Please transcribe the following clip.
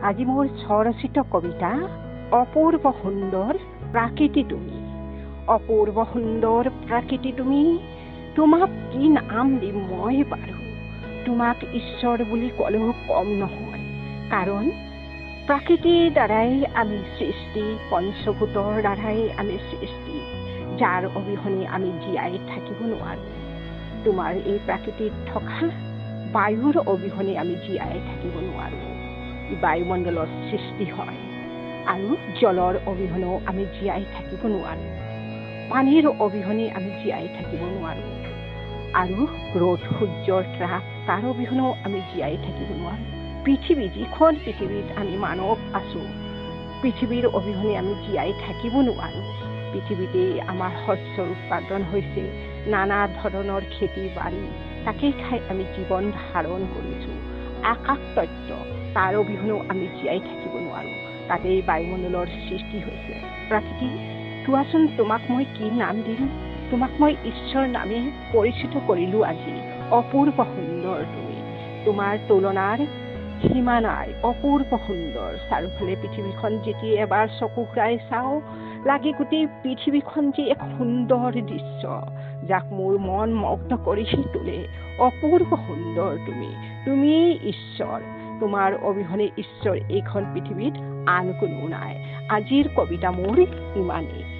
আজি মোৰ স্বৰচিত কবিতা অপূৰ্ব সুন্দৰ প্ৰাকৃতি তুমি। অপূৰ্ব সুন্দৰ প্ৰাকৃতি তুমি, তোমাক কি নাম দিম মই বাৰু। তোমাক ঈশ্বৰ বুলি ক'লেও কম নহয়, কাৰণ প্ৰাকৃতিৰ দ্বাৰাই আমি সৃষ্টি, পঞ্চভূতৰ দ্বাৰাই আমি সৃষ্টি, যাৰ অবিহনে আমি জীয়াই থাকিব নোৱাৰোঁ। তোমাৰ এই প্ৰাকৃতিত থকা বায়ুৰ অবিহনে আমি জীয়াই থাকিব নোৱাৰোঁ। বায়ুমণ্ডলৰ সৃষ্টি হয় আৰু জলৰ অবিহনেও আমি জীয়াই থাকিব নোৱাৰোঁ। পানীৰ অবিহনে আমি জীয়াই থাকিব নোৱাৰোঁ আৰু ৰ'দ সূৰ্যৰ তাপ তাৰ অবিহনেও আমি জীয়াই থাকিব নোৱাৰোঁ। পৃথিৱী, যিখন পৃথিৱীত আমি মানৱ আছোঁ, পৃথিৱীৰ অবিহনে আমি জীয়াই থাকিব নোৱাৰোঁ। পৃথিৱীতেই আমাৰ শস্যৰ উৎপাদন হৈছে, নানা ধৰণৰ খেতি বাৰী, তাকেই খাই আমি জীৱন ধাৰণ কৰিছোঁ। আকাশ তত্ত্ব, তাৰ অবিহনেও আমি জীয়াই থাকিব নোৱাৰোঁ। তাতেই বায়ুমণ্ডলৰ সৃষ্টি হৈছে। প্ৰাকৃতি, চোৱাচোন তোমাক মই কি নাম দিম। তোমাক মই ঈশ্বৰ নামে পৰিচিত কৰিলোঁ আজি। অপূৰ্ব সুন্দৰ তুমি, তোমাৰ তুলনাৰ সীমা নাই। অপূৰ্ব সুন্দৰ, চাৰিওফালে পৃথিৱীখন যেতিয়া এবাৰ চকু ফুৰাই চাওঁ, লাগে গোটেই পৃথিৱীখন যে এক সুন্দৰ দৃশ্য, যাক মোৰ মন মগ্ন কৰি তোলে। অপূৰ্ব সুন্দৰ তুমি, তুমিয়েই ঈশ্বৰ। তোমাৰ অবিহনে ঈশ্বৰ এইখন পৃথিৱীত আন কোনো নাই। আজিৰ কবিতা মোৰ ইমানেই।